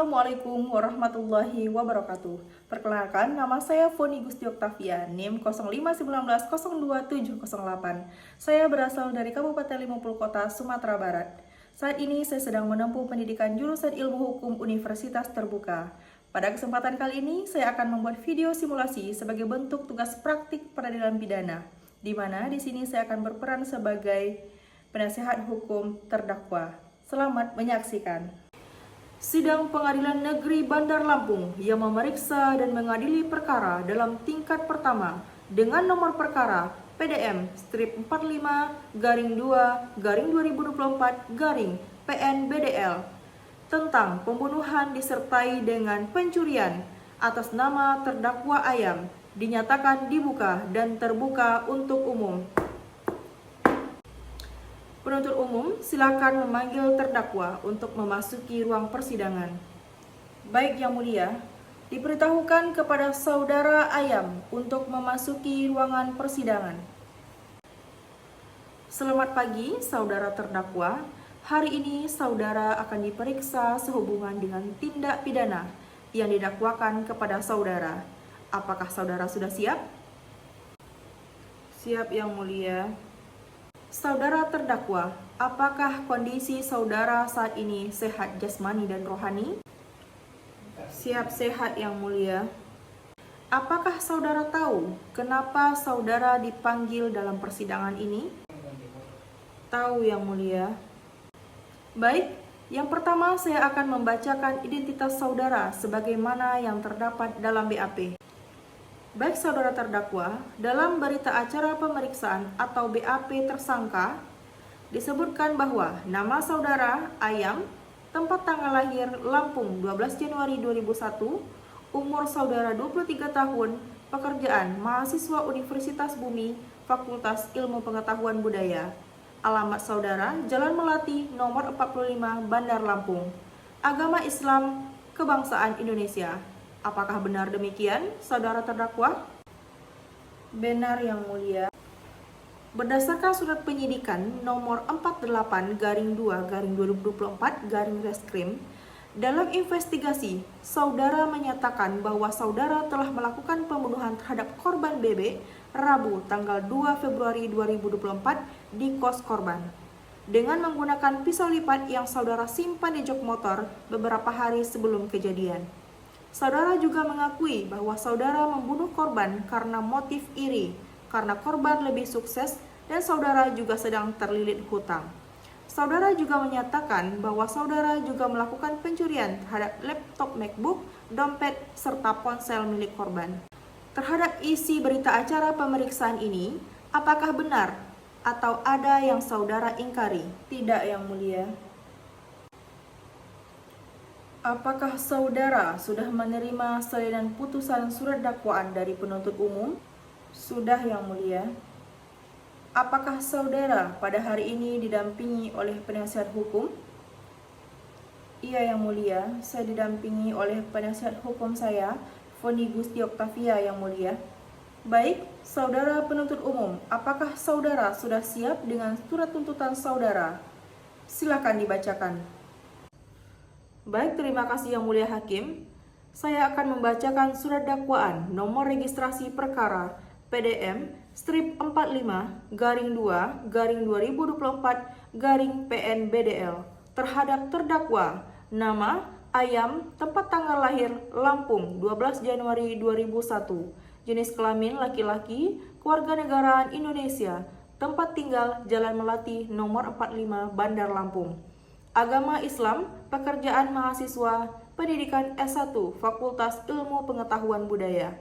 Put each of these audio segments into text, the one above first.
Assalamualaikum warahmatullahi wabarakatuh. Perkenalkan, nama saya Foni Gusti Oktavia, NIM 0519027008. Saya berasal dari Kabupaten Limupul Kota, Sumatera Barat. Saat ini saya sedang menempuh pendidikan jurusan Ilmu Hukum Universitas Terbuka. Pada kesempatan kali ini, saya akan membuat video simulasi sebagai bentuk tugas praktik peradilan pidana, di mana di sini saya akan berperan sebagai penasehat hukum terdakwa. Selamat menyaksikan. Sidang Pengadilan Negeri Bandar Lampung yang memeriksa dan mengadili perkara dalam tingkat pertama dengan nomor perkara PDM strip 45-2-2024-PN-BDL tentang pembunuhan disertai dengan pencurian atas nama terdakwa Ayam dinyatakan dibuka dan terbuka untuk umum. Penuntut umum silakan memanggil terdakwa untuk memasuki ruang persidangan. Baik Yang Mulia, diberitahukan kepada Saudara Ayam untuk memasuki ruangan persidangan. Selamat pagi, Saudara terdakwa. Hari ini Saudara akan diperiksa sehubungan dengan tindak pidana yang didakwakan kepada Saudara. Apakah Saudara sudah siap? Siap Yang Mulia. Saudara terdakwa, apakah kondisi saudara saat ini sehat jasmani dan rohani? Siap sehat Yang Mulia. Apakah saudara tahu kenapa saudara dipanggil dalam persidangan ini? Tahu Yang Mulia. Baik, yang pertama saya akan membacakan identitas saudara sebagaimana yang terdapat dalam BAP. Baik saudara terdakwa, dalam berita acara pemeriksaan atau BAP tersangka disebutkan bahwa nama saudara Ayam, tempat tanggal lahir Lampung 12 Januari 2001, umur saudara 23 tahun, pekerjaan mahasiswa Universitas Bumi, Fakultas Ilmu Pengetahuan Budaya. Alamat saudara Jalan Melati nomor 45 Bandar Lampung. Agama Islam, kebangsaan Indonesia. Apakah benar demikian, saudara terdakwa? Benar Yang Mulia. Berdasarkan surat penyidikan nomor 48-2-2024-Reskrim, dalam investigasi, saudara menyatakan bahwa saudara telah melakukan pembunuhan terhadap korban BB Rabu tanggal 2 Februari 2024 di kos korban dengan menggunakan pisau lipat yang saudara simpan di jok motor beberapa hari sebelum kejadian. Saudara juga mengakui bahwa saudara membunuh korban karena motif iri, karena korban lebih sukses dan saudara juga sedang terlilit hutang. Saudara juga menyatakan bahwa saudara juga melakukan pencurian terhadap laptop MacBook, dompet, serta ponsel milik korban. Terhadap isi berita acara pemeriksaan ini, apakah benar atau ada yang saudara ingkari? Tidak Yang Mulia. Apakah saudara sudah menerima salinan putusan surat dakwaan dari penuntut umum? Sudah Yang Mulia. Apakah saudara pada hari ini didampingi oleh penasihat hukum? Iya Yang Mulia, saya didampingi oleh penasihat hukum saya, Foni Gusti Oktavia Yang Mulia. Baik, saudara penuntut umum, apakah saudara sudah siap dengan surat tuntutan saudara? Silakan dibacakan. Baik, terima kasih Yang Mulia Hakim. Saya akan membacakan surat dakwaan nomor registrasi perkara PDM strip 45-2-2024-PN-BDL terhadap terdakwa nama Ayam, tempat tanggal lahir Lampung 12 Januari 2001, jenis kelamin laki-laki, kewarganegaraan Indonesia, tempat tinggal Jalan Melati nomor 45 Bandar Lampung. Agama Islam, pekerjaan mahasiswa, pendidikan S1, Fakultas Ilmu Pengetahuan Budaya.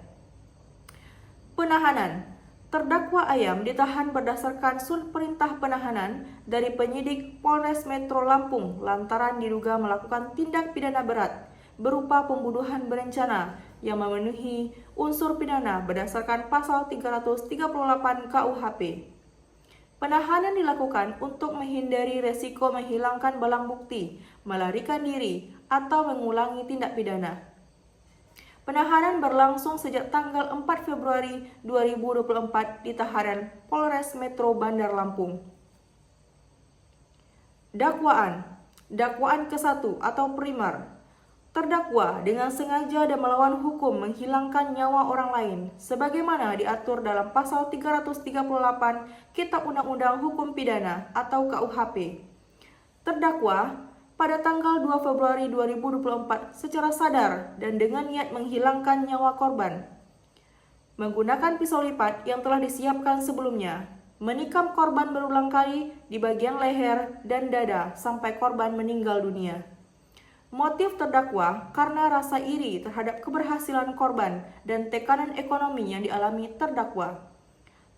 Penahanan. Terdakwa Ayam ditahan berdasarkan surat perintah penahanan dari penyidik Polres Metro Lampung lantaran diduga melakukan tindak pidana berat berupa pembunuhan berencana yang memenuhi unsur pidana berdasarkan pasal 338 KUHP. Penahanan dilakukan untuk menghindari resiko menghilangkan barang bukti, melarikan diri, atau mengulangi tindak pidana. Penahanan berlangsung sejak tanggal 4 Februari 2024 di tahanan Polres Metro Bandar Lampung. Dakwaan. Dakwaan ke-1 atau primer. Terdakwa dengan sengaja dan melawan hukum menghilangkan nyawa orang lain, sebagaimana diatur dalam pasal 338 Kitab Undang-Undang Hukum Pidana atau KUHP. Terdakwa pada tanggal 2 Februari 2024 secara sadar dan dengan niat menghilangkan nyawa korban, menggunakan pisau lipat yang telah disiapkan sebelumnya, menikam korban berulang kali di bagian leher dan dada sampai korban meninggal dunia. Motif terdakwa karena rasa iri terhadap keberhasilan korban dan tekanan ekonomi yang dialami terdakwa.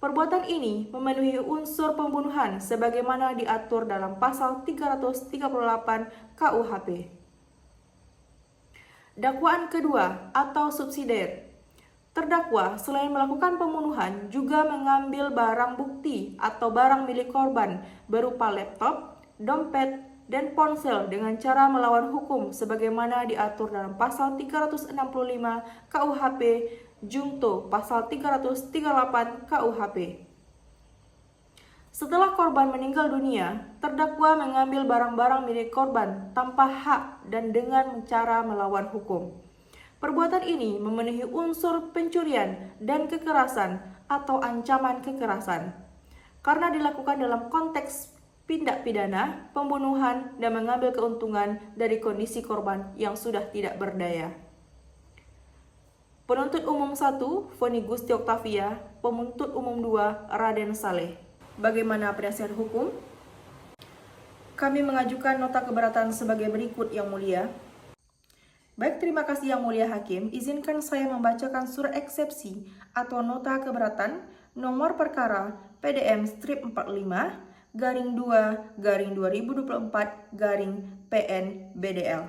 Perbuatan ini memenuhi unsur pembunuhan sebagaimana diatur dalam pasal 338 KUHP. Dakwaan kedua atau subsidiar. Terdakwa selain melakukan pembunuhan juga mengambil barang bukti atau barang milik korban berupa laptop, dompet, dan ponsel dengan cara melawan hukum sebagaimana diatur dalam pasal 365 KUHP Jungto pasal 338 KUHP. Setelah korban meninggal dunia, terdakwa mengambil barang-barang milik korban tanpa hak dan dengan cara melawan hukum. Perbuatan ini memenuhi unsur pencurian dan kekerasan atau ancaman kekerasan karena dilakukan dalam konteks tindak pidana, pembunuhan, dan mengambil keuntungan dari kondisi korban yang sudah tidak berdaya. Penuntut umum 1, Foni Gusti Oktavia. Penuntut umum 2, Raden Saleh. Bagaimana penasihat hukum? Kami mengajukan nota keberatan sebagai berikut, Yang Mulia. Baik, terima kasih Yang Mulia Hakim. Izinkan saya membacakan surat eksepsi atau nota keberatan nomor perkara PDM strip 45 garing 2 garing 2024 garing PN BDL.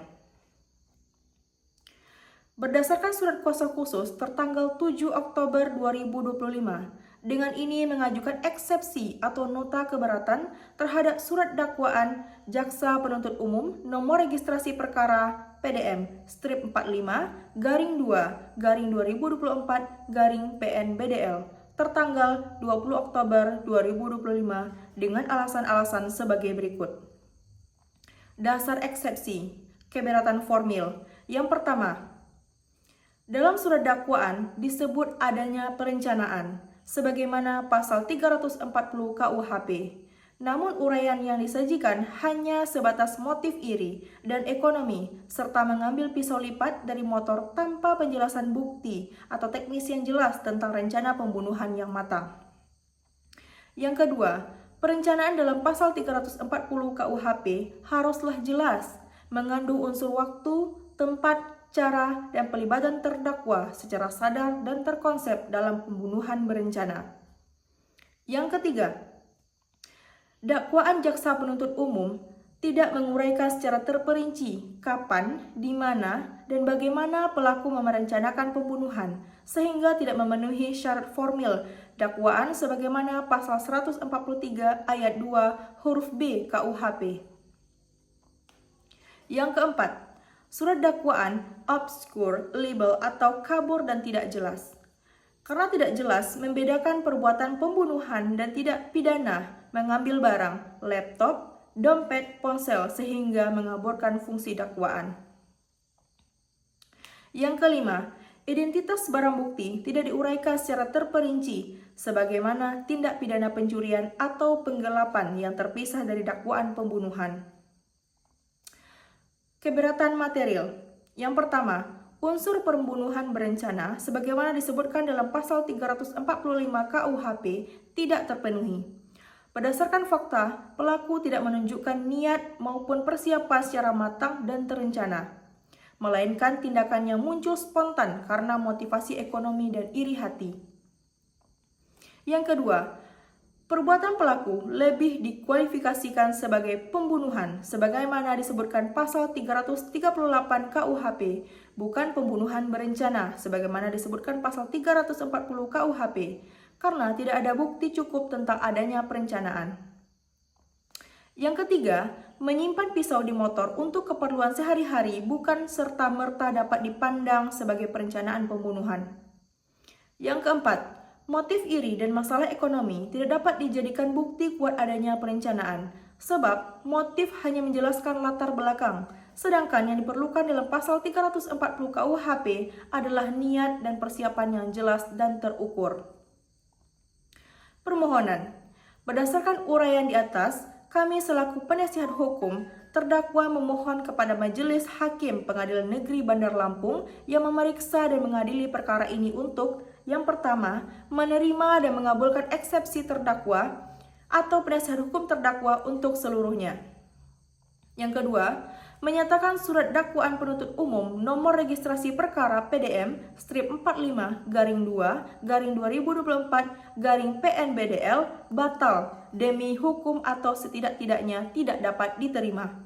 Berdasarkan surat kuasa khusus tertanggal 7 Oktober 2025, dengan ini mengajukan eksepsi atau nota keberatan terhadap surat dakwaan Jaksa Penuntut Umum nomor registrasi perkara PDM strip 45 garing 2 garing 2024 garing PN BDL tertanggal 20 Oktober 2025 dengan alasan-alasan sebagai berikut. Dasar eksepsi, keberatan formil. Yang pertama, dalam surat dakwaan disebut adanya perencanaan sebagaimana pasal 340 KUHP. Namun uraian yang disajikan hanya sebatas motif iri dan ekonomi serta mengambil pisau lipat dari motor tanpa penjelasan bukti atau teknis yang jelas tentang rencana pembunuhan yang matang. Yang kedua, perencanaan dalam pasal 340 KUHP haruslah jelas, mengandung unsur waktu, tempat, cara, dan pelibatan terdakwa secara sadar dan terkonsep dalam pembunuhan berencana. Yang ketiga, dakwaan jaksa penuntut umum tidak menguraikan secara terperinci kapan, di mana, dan bagaimana pelaku merencanakan pembunuhan, sehingga tidak memenuhi syarat formil dakwaan sebagaimana pasal 143 ayat 2 huruf B KUHP. Yang keempat, surat dakwaan obskur, libel, atau kabur dan tidak jelas. Karena tidak jelas membedakan perbuatan pembunuhan dan tidak pidana mengambil barang, laptop, dompet, ponsel sehingga mengaburkan fungsi dakwaan. Yang kelima, identitas barang bukti tidak diuraikan secara terperinci sebagaimana tindak pidana pencurian atau penggelapan yang terpisah dari dakwaan pembunuhan. Keberatan material. Yang pertama, unsur pembunuhan berencana sebagaimana disebutkan dalam pasal 345 KUHP tidak terpenuhi. Berdasarkan fakta, pelaku tidak menunjukkan niat maupun persiapan secara matang dan terencana, melainkan tindakannya muncul spontan karena motivasi ekonomi dan iri hati. Yang kedua, perbuatan pelaku lebih dikualifikasikan sebagai pembunuhan sebagaimana disebutkan pasal 338 KUHP, bukan pembunuhan berencana sebagaimana disebutkan pasal 340 KUHP, karena tidak ada bukti cukup tentang adanya perencanaan. Yang ketiga, menyimpan pisau di motor untuk keperluan sehari-hari bukan serta-merta dapat dipandang sebagai perencanaan pembunuhan. Yang keempat, motif iri dan masalah ekonomi tidak dapat dijadikan bukti kuat adanya perencanaan, sebab motif hanya menjelaskan latar belakang, Sedangkan yang diperlukan dalam pasal 340 KUHP adalah niat dan persiapan yang jelas dan terukur. Permohonan. Berdasarkan uraian di atas, kami selaku penasihat hukum terdakwa memohon kepada Majelis Hakim Pengadilan Negeri Bandar Lampung yang memeriksa dan mengadili perkara ini untuk yang pertama, menerima dan mengabulkan eksepsi terdakwa atau penasihat hukum terdakwa untuk seluruhnya. Yang kedua, menyatakan surat dakwaan penuntut umum nomor registrasi perkara PDM strip 45-2-2024-PNBDL batal demi hukum atau setidak-tidaknya tidak dapat diterima.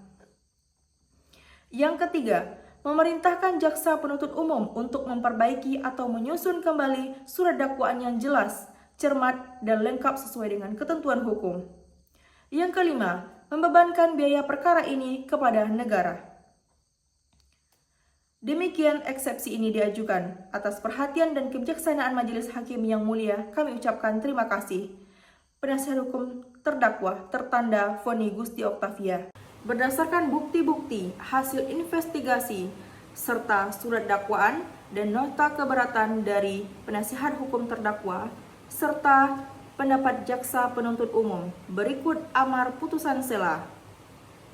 Yang ketiga, memerintahkan jaksa penuntut umum untuk memperbaiki atau menyusun kembali surat dakwaan yang jelas, cermat, dan lengkap sesuai dengan ketentuan hukum. Yang kelima, membebankan biaya perkara ini kepada negara. Demikian eksepsi ini diajukan. Atas perhatian dan kebijaksanaan Majelis Hakim yang mulia, kami ucapkan terima kasih. Penasihat hukum terdakwa tertanda Foni Gusti Oktavia. Berdasarkan bukti-bukti, hasil investigasi, serta surat dakwaan dan nota keberatan dari penasihat hukum terdakwa, serta pendapat jaksa penuntut umum, berikut amar putusan sela.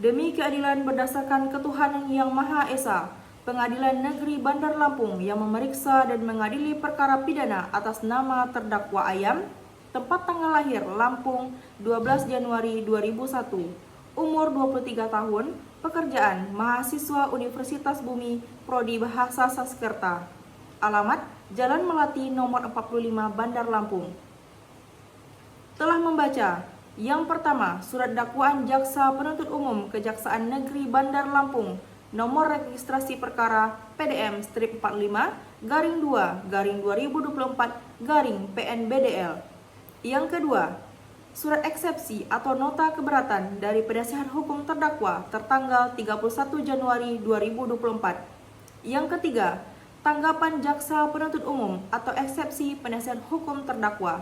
Demi keadilan berdasarkan ketuhanan yang Maha Esa, Pengadilan Negeri Bandar Lampung yang memeriksa dan mengadili perkara pidana atas nama terdakwa Ayam, tempat tanggal lahir Lampung 12 Januari 2001, umur 23 tahun, pekerjaan mahasiswa Universitas Bumi, Prodi Bahasa Sanskerta, alamat Jalan Melati nomor 45 Bandar Lampung. Telah membaca yang pertama, surat dakwaan jaksa penuntut umum Kejaksaan Negeri Bandar Lampung nomor registrasi perkara PDM strip 45-2-2024-PNBDL. Yang kedua, surat eksepsi atau nota keberatan dari penasihat hukum terdakwa tertanggal 31 Januari 2024. Yang ketiga, tanggapan jaksa penuntut umum atau eksepsi penasihat hukum terdakwa.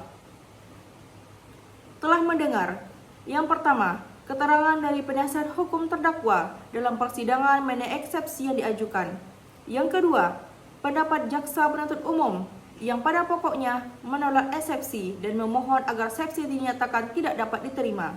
Telah mendengar yang pertama, keterangan dari penasihat hukum terdakwa dalam persidangan mengenai eksepsi yang diajukan. Yang kedua, pendapat jaksa penuntut umum yang pada pokoknya menolak eksepsi dan memohon agar eksepsi dinyatakan tidak dapat diterima.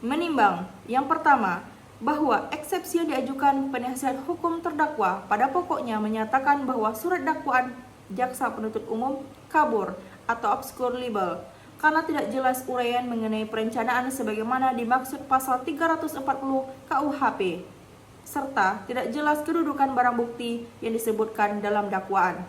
Menimbang yang pertama, bahwa eksepsi yang diajukan penasihat hukum terdakwa pada pokoknya menyatakan bahwa surat dakwaan jaksa penuntut umum kabur atau obscure libel karena tidak jelas uraian mengenai perencanaan sebagaimana dimaksud pasal 340 KUHP, serta tidak jelas kedudukan barang bukti yang disebutkan dalam dakwaan.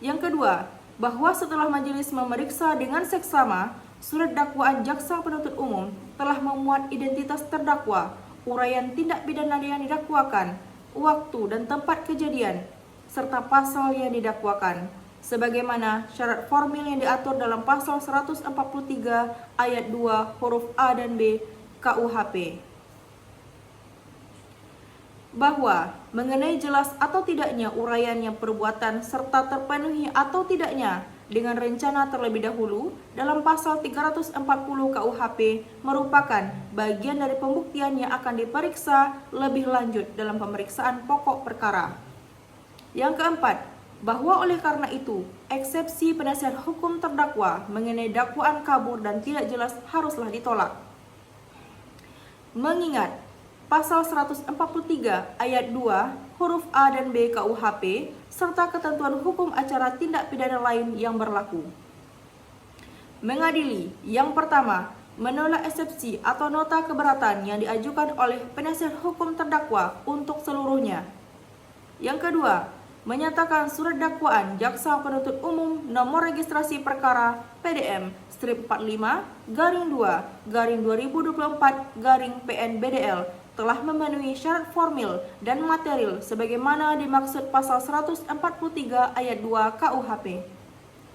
Yang kedua, bahwa setelah majelis memeriksa dengan seksama, surat dakwaan jaksa penuntut umum telah memuat identitas terdakwa, uraian tindak pidana yang didakwakan, waktu dan tempat kejadian, serta pasal yang didakwakan, sebagaimana syarat formil yang diatur dalam pasal 143 ayat 2 huruf A dan B KUHP. Bahwa mengenai jelas atau tidaknya uraian yang perbuatan serta terpenuhi atau tidaknya dengan rencana terlebih dahulu dalam pasal 340 KUHP merupakan bagian dari pembuktian yang akan diperiksa lebih lanjut dalam pemeriksaan pokok perkara. Yang keempat, bahwa oleh karena itu, eksepsi penasihat hukum terdakwa mengenai dakwaan kabur dan tidak jelas haruslah ditolak. Mengingat pasal 143 ayat 2 huruf A dan B KUHP serta ketentuan hukum acara tindak pidana lain yang berlaku. Mengadili yang pertama, menolak eksepsi atau nota keberatan yang diajukan oleh penasihat hukum terdakwa untuk seluruhnya. Yang kedua, menyatakan surat dakwaan jaksa penuntut umum nomor registrasi perkara PDM strip 45-2-2024-PNBDL telah memenuhi syarat formil dan material sebagaimana dimaksud pasal 143 ayat 2 KUHP.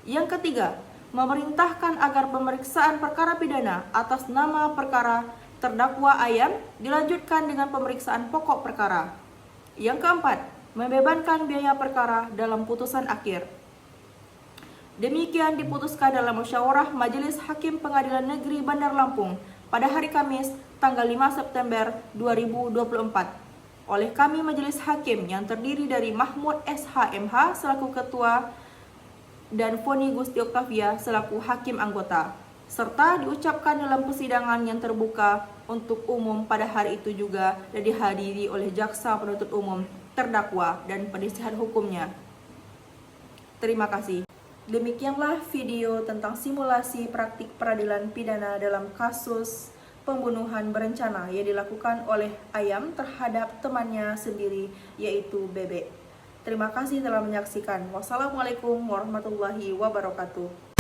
Yang ketiga, memerintahkan agar pemeriksaan perkara pidana atas nama perkara terdakwa Ayam dilanjutkan dengan pemeriksaan pokok perkara. Yang keempat, membebankan biaya perkara dalam putusan akhir. Demikian diputuskan dalam musyawarah Majelis Hakim Pengadilan Negeri Bandar Lampung pada hari Kamis tanggal 5 September 2024 oleh kami Majelis Hakim yang terdiri dari Mahmud SH.MH selaku Ketua dan Foni Gusti Oktavia selaku Hakim Anggota, serta diucapkan dalam persidangan yang terbuka untuk umum pada hari itu juga dan dihadiri oleh Jaksa Penuntut Umum, terdakwa, dan penasihat hukumnya. Terima kasih. Demikianlah video tentang simulasi praktik peradilan pidana dalam kasus pembunuhan berencana yang dilakukan oleh Ayam terhadap temannya sendiri yaitu Bebek. Terima kasih telah menyaksikan. Wassalamualaikum warahmatullahi wabarakatuh.